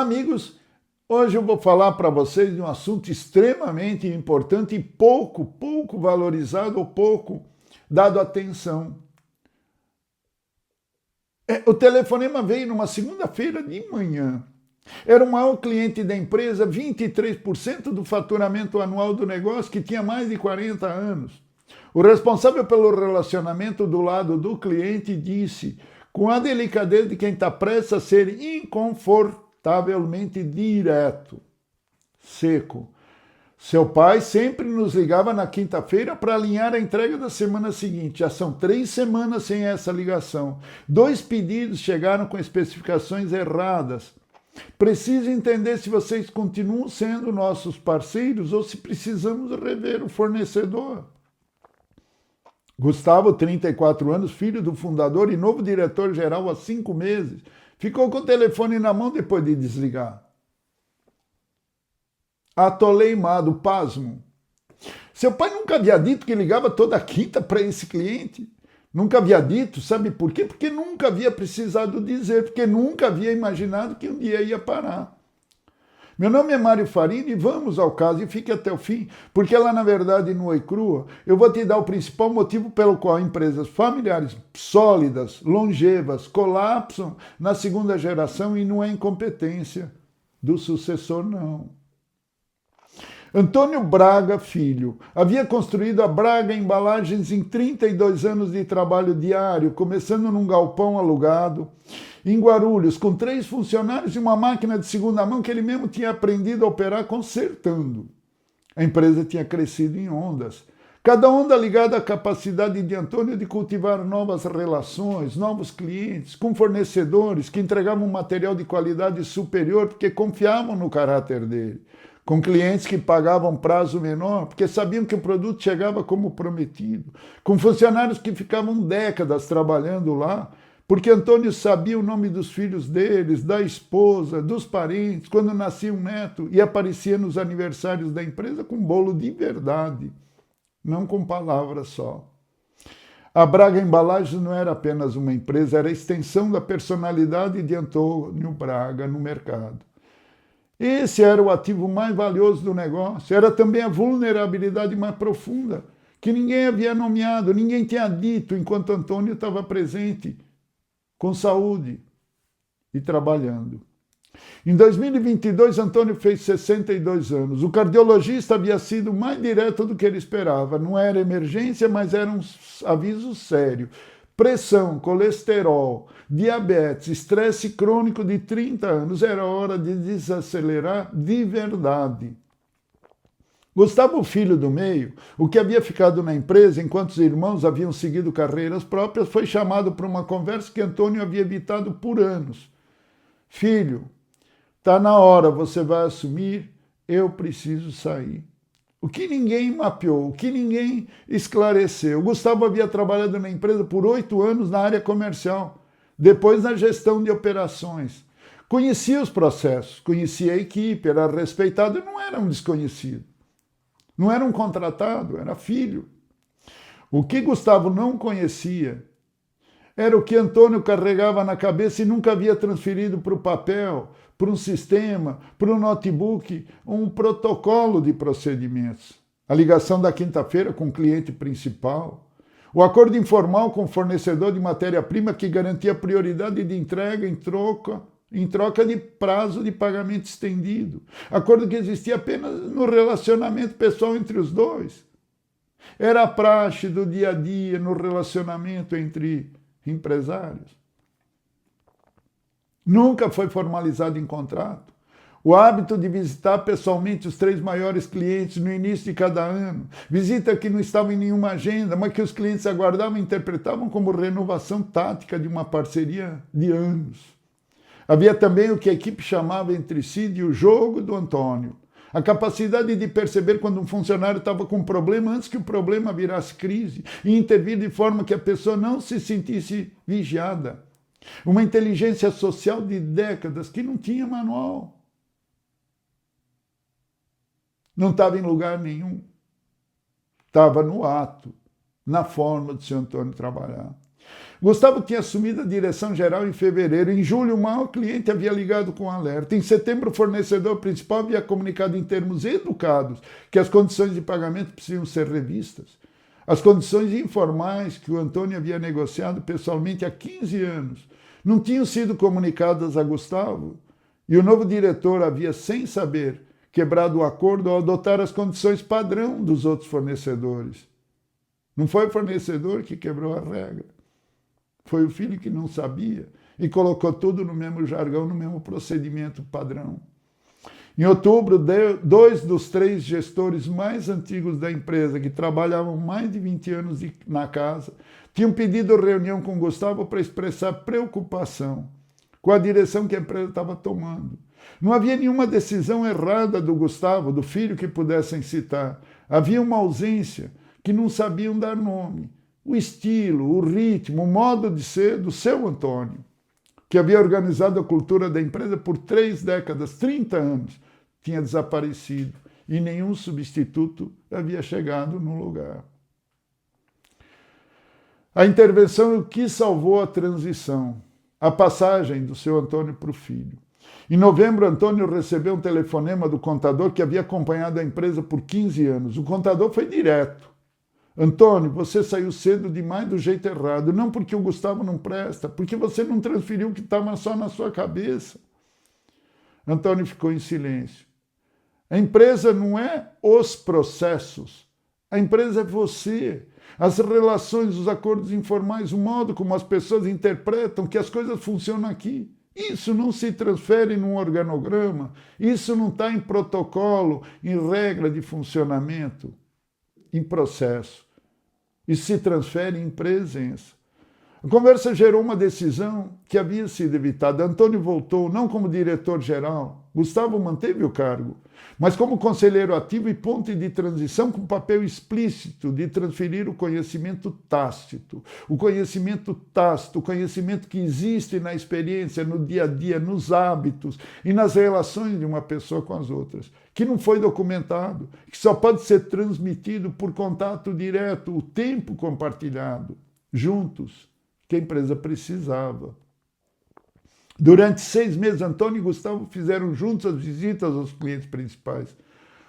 Amigos, hoje eu vou falar para vocês de um assunto extremamente importante e pouco valorizado ou pouco dado atenção. O telefonema veio numa segunda-feira de manhã. Era o maior cliente da empresa, 23% do faturamento anual do negócio, que tinha mais de 40 anos. O responsável pelo relacionamento do lado do cliente disse, com a delicadeza de quem está prestes a ser inconfortavelmente direto, seco: seu pai sempre nos ligava na quinta-feira para alinhar a entrega da semana seguinte. Já são 3 semanas sem essa ligação. 2 pedidos chegaram com especificações erradas. Preciso entender se vocês continuam sendo nossos parceiros ou se precisamos rever o fornecedor. Gustavo, 34 anos, filho do fundador e novo diretor-geral há 5 meses, ficou com o telefone na mão depois de desligar. Atoleimado, pasmo. Seu pai nunca havia dito que ligava toda quinta para esse cliente. Nunca havia dito, sabe por quê? Porque nunca havia precisado dizer, porque nunca havia imaginado que um dia ia parar. Meu nome é Mário Farini e vamos ao caso e fique até o fim, porque lá na verdade no Oi Crua eu vou te dar o principal motivo pelo qual empresas familiares sólidas, longevas, colapsam na segunda geração e não é incompetência do sucessor, não. Antônio Braga Filho havia construído a Braga Embalagens em 32 anos de trabalho diário, começando num galpão alugado em Guarulhos, com 3 funcionários e uma máquina de segunda mão que ele mesmo tinha aprendido a operar consertando. A empresa tinha crescido em ondas, cada onda ligada à capacidade de Antônio de cultivar novas relações, novos clientes, com fornecedores que entregavam um material de qualidade superior porque confiavam no caráter dele, com clientes que pagavam prazo menor, porque sabiam que o produto chegava como prometido, com funcionários que ficavam décadas trabalhando lá, porque Antônio sabia o nome dos filhos deles, da esposa, dos parentes, quando nascia um neto e aparecia nos aniversários da empresa com bolo de verdade, não com palavras só. A Braga Embalagens não era apenas uma empresa, era a extensão da personalidade de Antônio Braga no mercado. Esse era o ativo mais valioso do negócio, era também a vulnerabilidade mais profunda, que ninguém havia nomeado, ninguém tinha dito enquanto Antônio estava presente, com saúde e trabalhando. Em 2022, Antônio fez 62 anos. O cardiologista havia sido mais direto do que ele esperava. Não era emergência, mas era um aviso sério. Pressão, colesterol, diabetes, estresse crônico de 30 anos. Era hora de desacelerar de verdade. Gustavo, filho do meio, o que havia ficado na empresa enquanto os irmãos haviam seguido carreiras próprias, foi chamado para uma conversa que Antônio havia evitado por anos. Filho, está na hora, você vai assumir, eu preciso sair. O que ninguém mapeou, o que ninguém esclareceu. Gustavo havia trabalhado na empresa por 8 anos na área comercial, depois na gestão de operações. Conhecia os processos, conhecia a equipe, era respeitado e não era um desconhecido. Não era um contratado, era filho. O que Gustavo não conhecia era o que Antônio carregava na cabeça e nunca havia transferido para o papel, para um sistema, para um notebook, um protocolo de procedimentos. A ligação da quinta-feira com o cliente principal, o acordo informal com o fornecedor de matéria-prima que garantia prioridade de entrega em troca de prazo de pagamento estendido. Acordo que existia apenas no relacionamento pessoal entre os dois. Era a praxe do dia a dia no relacionamento entre empresários. Nunca foi formalizado em contrato. O hábito de visitar pessoalmente os 3 maiores clientes no início de cada ano, visita que não estava em nenhuma agenda, mas que os clientes aguardavam e interpretavam como renovação tática de uma parceria de anos. Havia também o que a equipe chamava entre si de o jogo do Antônio. A capacidade de perceber quando um funcionário estava com um problema antes que o problema virasse crise e intervir de forma que a pessoa não se sentisse vigiada. Uma inteligência social de décadas que não tinha manual. Não estava em lugar nenhum. Estava no ato, na forma de seu Antônio trabalhar. Gustavo tinha assumido a direção geral em fevereiro. Em julho, o maior cliente havia ligado com alerta. Em setembro, o fornecedor principal havia comunicado em termos educados que as condições de pagamento precisam ser revistas. As condições informais que o Antônio havia negociado pessoalmente há 15 anos não tinham sido comunicadas a Gustavo, e o novo diretor havia, sem saber, quebrado o acordo ao adotar as condições padrão dos outros fornecedores. Não foi o fornecedor que quebrou a regra. Foi o filho que não sabia e colocou tudo no mesmo jargão, no mesmo procedimento padrão. Em outubro, 2 dos 3 gestores mais antigos da empresa, que trabalhavam mais de 20 anos na casa, tinham pedido reunião com Gustavo para expressar preocupação com a direção que a empresa estava tomando. Não havia nenhuma decisão errada do Gustavo, do filho, que pudessem citar. Havia uma ausência que não sabiam dar nome. O estilo, o ritmo, o modo de ser do seu Antônio, que havia organizado a cultura da empresa por 3 décadas, 30 anos, tinha desaparecido e nenhum substituto havia chegado no lugar. A intervenção é o que salvou a transição, a passagem do seu Antônio para o filho. Em novembro, Antônio recebeu um telefonema do contador que havia acompanhado a empresa por 15 anos. O contador foi direto. Antônio, você saiu cedo demais do jeito errado. Não porque o Gustavo não presta, porque você não transferiu o que estava só na sua cabeça. Antônio ficou em silêncio. A empresa não é os processos. A empresa é você. As relações, os acordos informais, o modo como as pessoas interpretam que as coisas funcionam aqui. Isso não se transfere num organograma. Isso não está em protocolo, em regra de funcionamento, em processo. Isso se transfere em presença. A conversa gerou uma decisão que havia sido evitada. Antônio voltou, não como diretor-geral. Gustavo manteve o cargo, mas como conselheiro ativo e ponte de transição com papel explícito de transferir o conhecimento tácito. O conhecimento tácito, o conhecimento que existe na experiência, no dia a dia, nos hábitos e nas relações de uma pessoa com as outras, que não foi documentado, que só pode ser transmitido por contato direto, o tempo compartilhado, juntos, que a empresa precisava. Durante 6 meses, Antônio e Gustavo fizeram juntos as visitas aos clientes principais.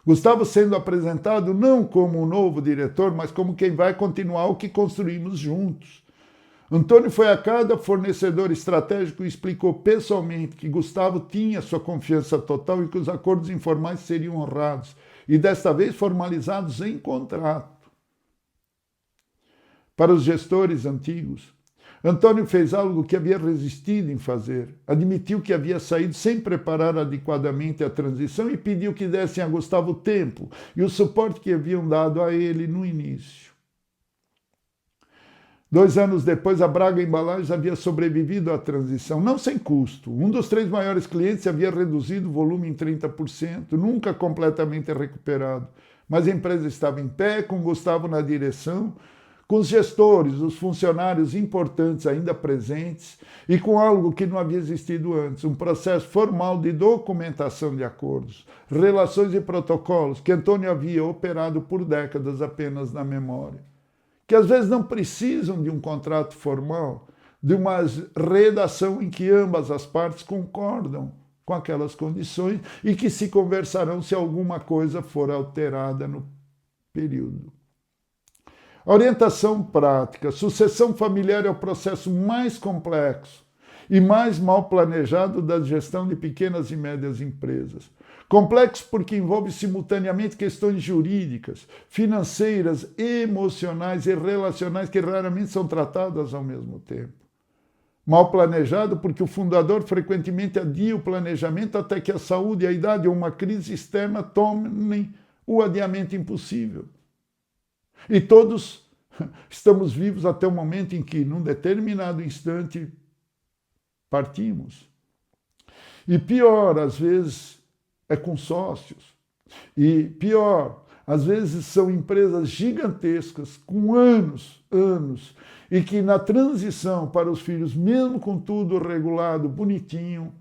Gustavo sendo apresentado não como o novo diretor, mas como quem vai continuar o que construímos juntos. Antônio foi a cada fornecedor estratégico e explicou pessoalmente que Gustavo tinha sua confiança total e que os acordos informais seriam honrados, e desta vez formalizados em contrato. Para os gestores antigos, Antônio fez algo que havia resistido em fazer. Admitiu que havia saído sem preparar adequadamente a transição e pediu que dessem a Gustavo o tempo e o suporte que haviam dado a ele no início. 2 anos depois, a Braga Embalagens havia sobrevivido à transição, não sem custo. Um dos 3 maiores clientes havia reduzido o volume em 30%, nunca completamente recuperado. Mas a empresa estava em pé, com Gustavo na direção, com os gestores, os funcionários importantes ainda presentes e com algo que não havia existido antes, um processo formal de documentação de acordos, relações e protocolos que Antônio havia operado por décadas apenas na memória, que às vezes não precisam de um contrato formal, de uma redação em que ambas as partes concordam com aquelas condições e que se conversarão se alguma coisa for alterada no período. A orientação prática, sucessão familiar é o processo mais complexo e mais mal planejado da gestão de pequenas e médias empresas. Complexo porque envolve simultaneamente questões jurídicas, financeiras, emocionais e relacionais que raramente são tratadas ao mesmo tempo. Mal planejado porque o fundador frequentemente adia o planejamento até que a saúde, a idade ou uma crise externa tornem o adiamento impossível. E todos estamos vivos até o momento em que, num determinado instante, partimos. E pior, às vezes, é com sócios. E pior, às vezes são empresas gigantescas, com anos, e que na transição para os filhos, mesmo com tudo regulado, bonitinho,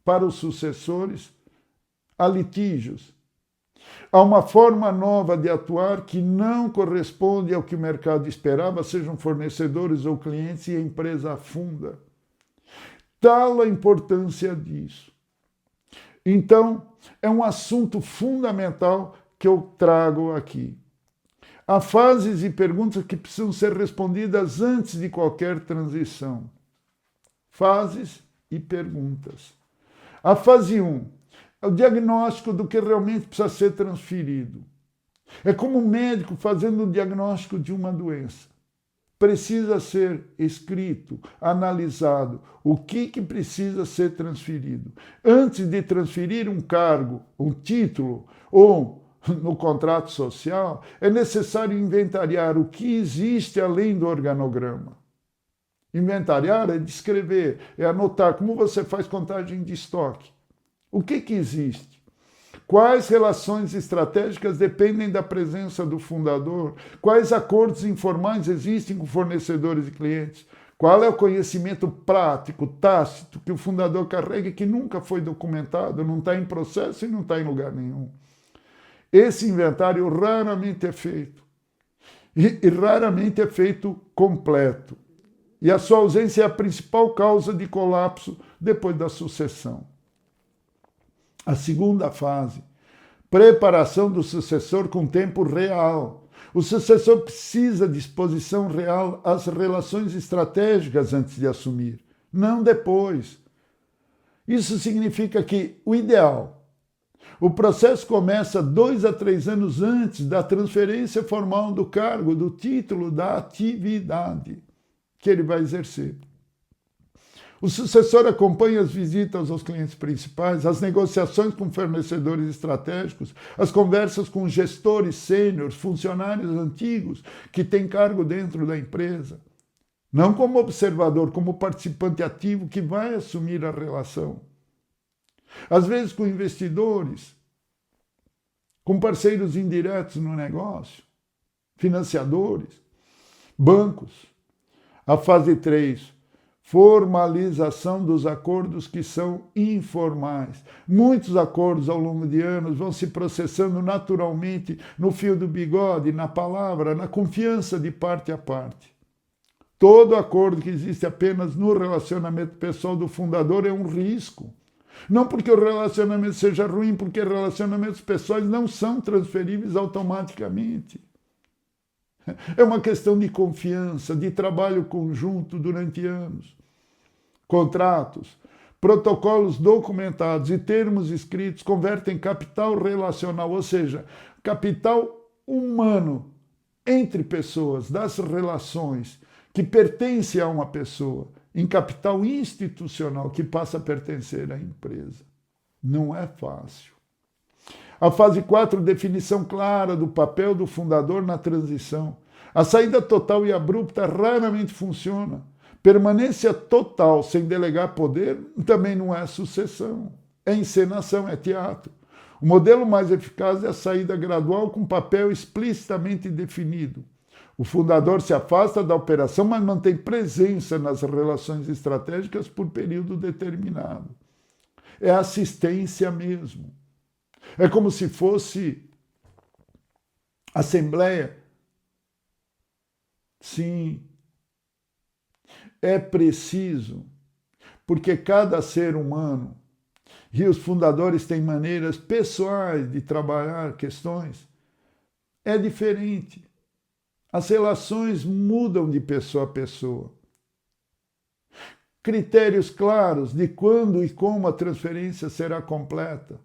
para os sucessores, há litígios, Há uma forma nova de atuar que não corresponde ao que o mercado esperava, sejam fornecedores ou clientes, e a empresa afunda. Tal a importância disso. Então, é um assunto fundamental que eu trago aqui. Há fases e perguntas que precisam ser respondidas antes de qualquer transição. Fases e perguntas. A fase 1 é o diagnóstico do que realmente precisa ser transferido. É como um médico fazendo o diagnóstico de uma doença. Precisa ser escrito, analisado, o que precisa ser transferido. Antes de transferir um cargo, um título ou no contrato social, é necessário inventariar o que existe além do organograma. Inventariar é descrever, é anotar como você faz contagem de estoque. O que existe? Quais relações estratégicas dependem da presença do fundador? Quais acordos informais existem com fornecedores e clientes? Qual é o conhecimento prático, tácito, que o fundador carrega e que nunca foi documentado, não está em processo e não está em lugar nenhum? Esse inventário raramente é feito. E raramente é feito completo. E a sua ausência é a principal causa de colapso depois da sucessão. A segunda fase, preparação do sucessor com tempo real. O sucessor precisa de exposição real às relações estratégicas antes de assumir, não depois. Isso significa que o ideal, o processo começa 2 a 3 anos antes da transferência formal do cargo, do título, da atividade que ele vai exercer. O sucessor acompanha as visitas aos clientes principais, as negociações com fornecedores estratégicos, as conversas com gestores sêniores, funcionários antigos que têm cargo dentro da empresa. Não como observador, como participante ativo que vai assumir a relação. Às vezes com investidores, com parceiros indiretos no negócio, financiadores, bancos. A fase 3, formalização dos acordos que são informais. Muitos acordos ao longo de anos vão se processando naturalmente no fio do bigode, na palavra, na confiança de parte a parte. Todo acordo que existe apenas no relacionamento pessoal do fundador é um risco. Não porque o relacionamento seja ruim, porque relacionamentos pessoais não são transferíveis automaticamente. É uma questão de confiança, de trabalho conjunto durante anos. Contratos, protocolos documentados e termos escritos convertem capital relacional, ou seja, capital humano entre pessoas, das relações que pertence a uma pessoa, em capital institucional que passa a pertencer à empresa. Não é fácil. A fase 4, definição clara do papel do fundador na transição. A saída total e abrupta raramente funciona. Permanência total sem delegar poder também não é sucessão. É encenação, é teatro. O modelo mais eficaz é a saída gradual com papel explicitamente definido. O fundador se afasta da operação, mas mantém presença nas relações estratégicas por período determinado. É assistência mesmo. É como se fosse assembleia. Sim, é preciso, porque cada ser humano, e os fundadores têm maneiras pessoais de trabalhar questões, é diferente. As relações mudam de pessoa a pessoa. Critérios claros de quando e como a transferência será completa.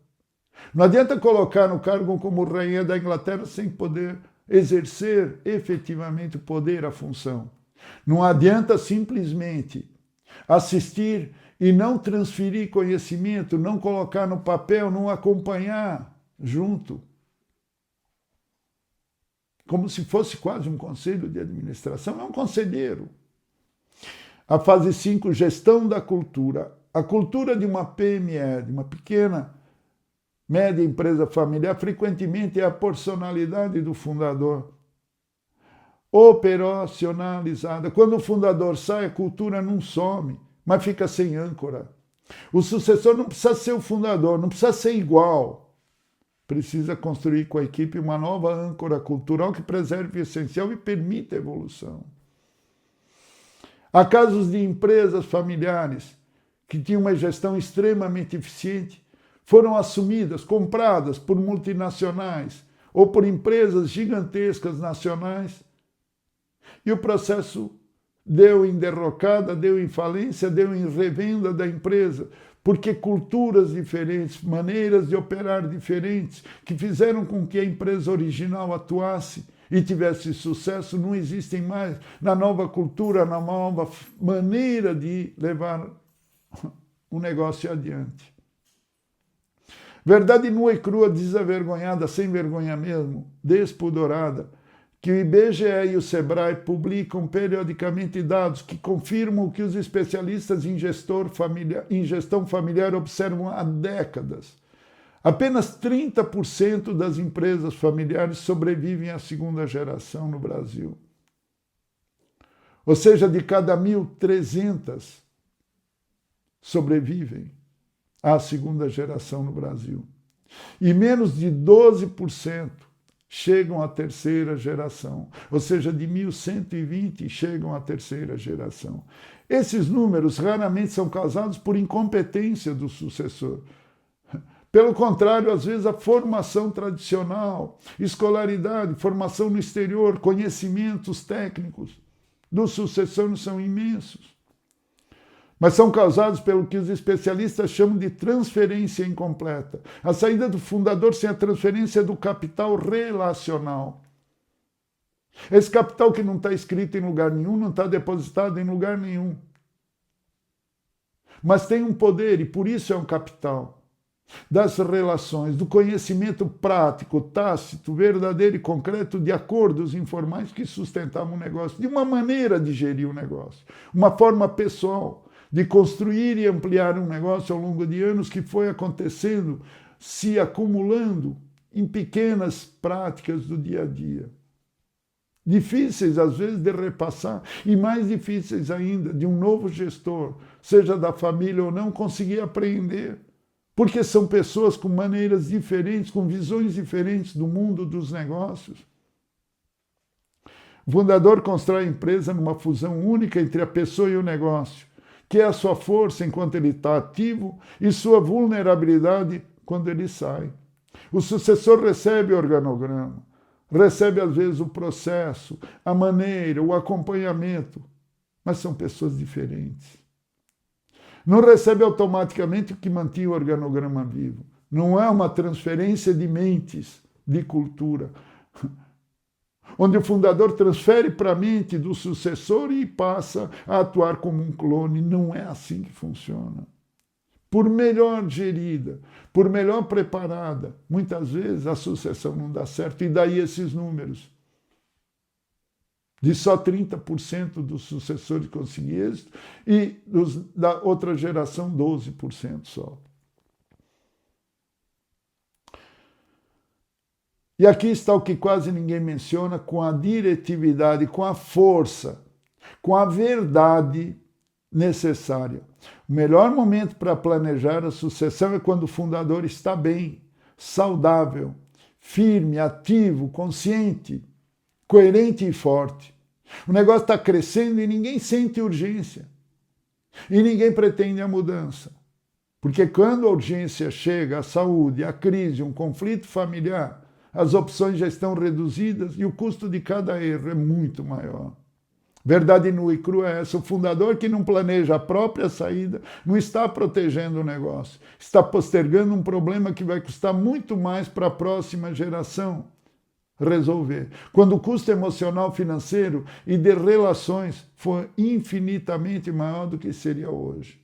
Não adianta colocar no cargo como rainha da Inglaterra sem poder exercer efetivamente o poder, a função. Não adianta simplesmente assistir e não transferir conhecimento, não colocar no papel, não acompanhar junto. Como se fosse quase um conselho de administração, é um conselheiro. A fase 5, gestão da cultura. A cultura de uma PME, de uma pequena, média empresa familiar, frequentemente é a personalidade do fundador. Operacionalizada. Quando o fundador sai, a cultura não some, mas fica sem âncora. O sucessor não precisa ser o fundador, não precisa ser igual. precisa construir com a equipe uma nova âncora cultural que preserve o essencial e permita a evolução. Há casos de empresas familiares que tinham uma gestão extremamente eficiente, foram assumidas, compradas por multinacionais ou por empresas gigantescas nacionais, e o processo deu em derrocada, deu em falência, deu em revenda da empresa, porque culturas diferentes, maneiras de operar diferentes, que fizeram com que a empresa original atuasse e tivesse sucesso, não existem mais na nova cultura, na nova maneira de levar o negócio adiante. Verdade nua e crua, desavergonhada, sem vergonha mesmo, despudorada, que o IBGE e o SEBRAE publicam periodicamente dados que confirmam o que os especialistas em gestão familiar observam há décadas. Apenas 30% das empresas familiares sobrevivem à segunda geração no Brasil. Ou seja, de cada 1.300 sobrevivem à segunda geração no Brasil. E menos de 12% chegam à terceira geração. Ou seja, de 1.120 chegam à terceira geração. Esses números raramente são causados por incompetência do sucessor. Pelo contrário, às vezes a formação tradicional, escolaridade, formação no exterior, conhecimentos técnicos do sucessor são imensos. Mas são causados pelo que os especialistas chamam de transferência incompleta. A saída do fundador sem a transferência do capital relacional. Esse capital que não está escrito em lugar nenhum, não está depositado em lugar nenhum. Mas tem um poder e por isso é um capital. Das relações, do conhecimento prático, tácito, verdadeiro e concreto de acordos informais que sustentavam o negócio, de uma maneira de gerir o negócio, uma forma pessoal de construir e ampliar um negócio ao longo de anos que foi acontecendo, se acumulando em pequenas práticas do dia a dia. Difíceis, às vezes, de repassar, e mais difíceis ainda, de um novo gestor, seja da família ou não, conseguir aprender. Porque são pessoas com maneiras diferentes, com visões diferentes do mundo dos negócios. O fundador constrói a empresa numa fusão única entre a pessoa e o negócio, que é a sua força enquanto ele está ativo e sua vulnerabilidade quando ele sai. O sucessor recebe o organograma, recebe às vezes o processo, a maneira, o acompanhamento, mas são pessoas diferentes. Não recebe automaticamente o que mantinha o organograma vivo. Não é uma transferência de mentes, de cultura, onde o fundador transfere para a mente do sucessor e passa a atuar como um clone. Não é assim que funciona. Por melhor gerida, por melhor preparada, muitas vezes a sucessão não dá certo. E daí esses números. De só 30% dos sucessores conseguir êxito e da outra geração 12% só. E aqui está o que quase ninguém menciona, com a diretividade, com a força, com a verdade necessária. O melhor momento para planejar a sucessão é quando o fundador está bem, saudável, firme, ativo, consciente, coerente e forte. O negócio está crescendo e ninguém sente urgência. E ninguém pretende a mudança. Porque quando a urgência chega, a saúde, a crise, um conflito familiar, as opções já estão reduzidas e o custo de cada erro é muito maior. Verdade nua e crua é essa. O fundador que não planeja a própria saída não está protegendo o negócio. Está postergando um problema que vai custar muito mais para a próxima geração resolver. Quando o custo emocional, financeiro e de relações for infinitamente maior do que seria hoje.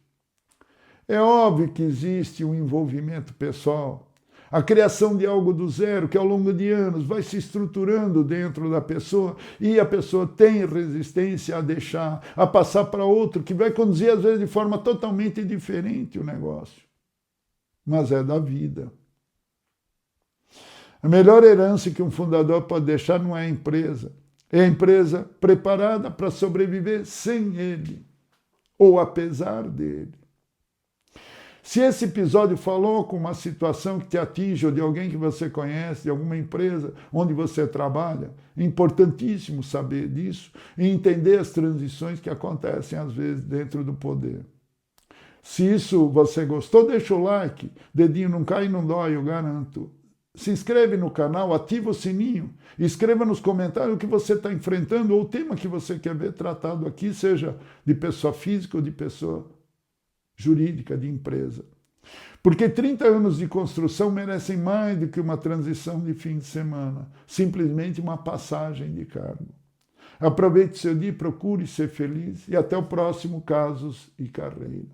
É óbvio que existe um envolvimento pessoal, a criação de algo do zero, que ao longo de anos vai se estruturando dentro da pessoa e a pessoa tem resistência a deixar, a passar para outro, que vai conduzir às vezes de forma totalmente diferente o negócio. Mas é da vida. A melhor herança que um fundador pode deixar não é a empresa. É a empresa preparada para sobreviver sem ele, ou apesar dele. Se esse episódio falou com uma situação que te atinge, ou de alguém que você conhece, de alguma empresa onde você trabalha, é importantíssimo saber disso e entender as transições que acontecem às vezes dentro do poder. Se isso você gostou, deixa o like, dedinho não cai e não dói, eu garanto. Se inscreve no canal, ativa o sininho, escreva nos comentários o que você está enfrentando ou o tema que você quer ver tratado aqui, seja de pessoa física ou de pessoa jurídica, de empresa. Porque 30 anos de construção merecem mais do que uma transição de fim de semana, simplesmente uma passagem de cargo. Aproveite seu dia, procure ser feliz e até o próximo Casos e Carreira.